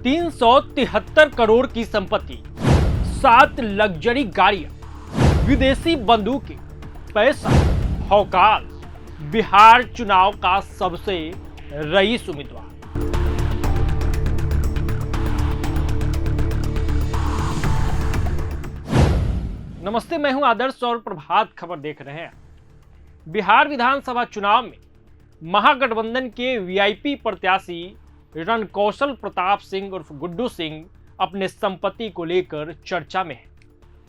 373 करोड़ की संपत्ति, 7 लग्जरी गाड़ियां, विदेशी बंदूकें, पैसा, औकात, बिहार चुनाव का सबसे रईस उम्मीदवार। नमस्ते, मैं हूं आदर्श और प्रभात खबर देख रहे हैं। बिहार विधानसभा चुनाव में महागठबंधन के वीआईपी प्रत्याशी रणकौशल प्रताप सिंह उर्फ गुड्डू सिंह अपने संपत्ति को लेकर चर्चा में है।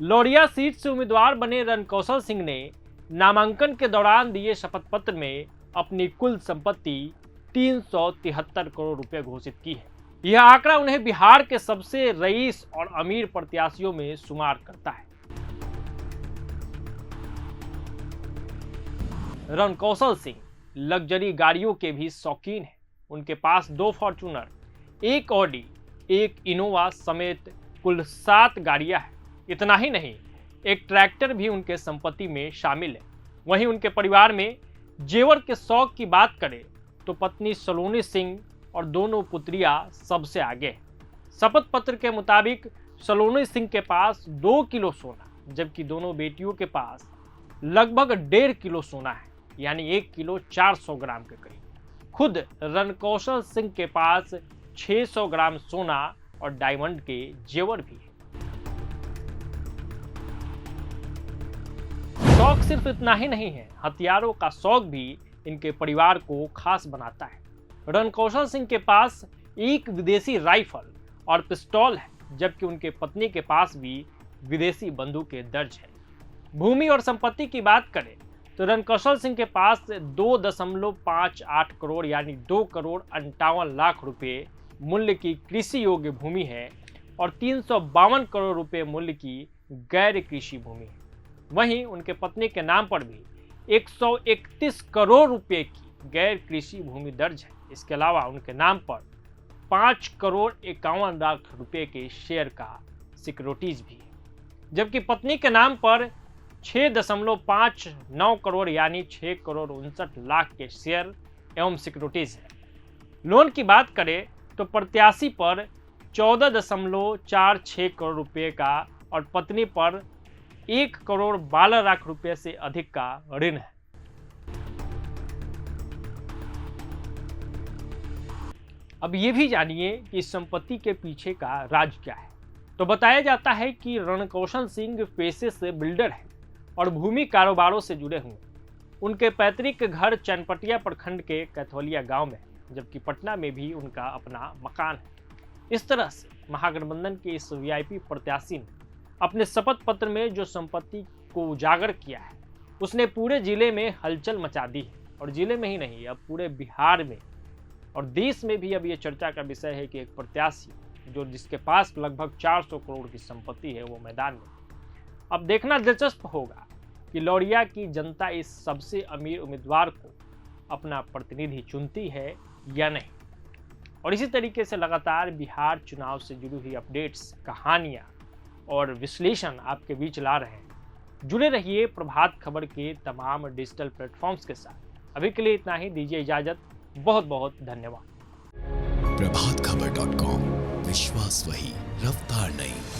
लौरिया सीट से उम्मीदवार बने रणकौशल सिंह ने नामांकन के दौरान दिए शपथ पत्र में अपनी कुल संपत्ति 373 करोड़ रुपए घोषित की है। यह आंकड़ा उन्हें बिहार के सबसे रईस और अमीर प्रत्याशियों में शुमार करता है। रणकौशल सिंह लग्जरी गाड़ियों के भी शौकीन हैं। उनके पास 2 फॉर्च्यूनर, 1 ऑडी, 1 इनोवा समेत कुल 7 गाड़ियां हैं। इतना ही नहीं, एक ट्रैक्टर भी उनके संपत्ति में शामिल है। वहीं उनके परिवार में जेवर के शौक की बात करें तो पत्नी सलोनी सिंह और दोनों पुत्रियां सबसे आगे हैं। शपथ पत्र के मुताबिक सलोनी सिंह के पास 2 किलो सोना, जबकि दोनों बेटियों के पास लगभग 1.5 किलो सोना है, यानी 1 किलो 400 ग्राम के करीब। खुद रणकौशल सिंह के पास 600 ग्राम सोना और डायमंड के जेवर भी है। शौक सिर्फ इतना ही नहीं है, हथियारों का शौक भी इनके परिवार को खास बनाता है। रणकौशल सिंह के पास एक विदेशी राइफल और पिस्तौल है, जबकि उनके पत्नी के पास भी विदेशी बंदूकें दर्ज है। भूमि और संपत्ति की बात करें तो रणकौशल सिंह के पास 2.58 करोड़ यानी 2 करोड़ 58 लाख रुपए मूल्य की कृषि योग्य भूमि है और 352 करोड़ रुपए मूल्य की गैर कृषि भूमि है। वहीं उनके पत्नी के नाम पर भी 131 करोड़ रुपए की गैर कृषि भूमि दर्ज है। इसके अलावा उनके नाम पर 5 करोड़ 51 लाख रुपए के शेयर का सिक्योरिटीज भी है, जबकि पत्नी के नाम पर 6.59 करोड़ यानी 6 करोड़ 59 लाख के शेयर एवं सिक्योरिटीज है। लोन की बात करें तो प्रत्याशी पर 14.46 करोड़ रुपए का और पत्नी पर 1 करोड़ 12 लाख रुपए से अधिक का ऋण है। अब ये भी जानिए कि इस संपत्ति के पीछे का राज क्या है। तो बताया जाता है कि रणकौशल सिंह पेशे से बिल्डर है और भूमि कारोबारों से जुड़े हुए। उनके पैतृक घर चनपटिया प्रखंड के कैथोलिया गांव में, जबकि पटना में भी उनका अपना मकान है। इस तरह से महागठबंधन के इस वीआईपी प्रत्याशी ने अपने शपथ पत्र में जो संपत्ति को उजागर किया है, उसने पूरे जिले में हलचल मचा दी है। और जिले में ही नहीं, अब पूरे बिहार में और देश में भी अब ये चर्चा का विषय है कि एक प्रत्याशी जिसके पास लगभग 400 करोड़ की संपत्ति है, वो मैदान में। अब देखना दिलचस्प होगा कि लौरिया की जनता इस सबसे अमीर उम्मीदवार को अपना प्रतिनिधि चुनती है या नहीं। और इसी तरीके से लगातार बिहार चुनाव से जुड़ी हुई अपडेट्स, कहानियां और विश्लेषण आपके बीच ला रहे हैं। जुड़े रहिए प्रभात खबर के तमाम डिजिटल प्लेटफॉर्म्स के साथ। अभी के लिए इतना ही, दीजिए इजाजत। बहुत बहुत धन्यवाद। प्रभातखबर.com, विश्वास वही, रफ्तार नहीं।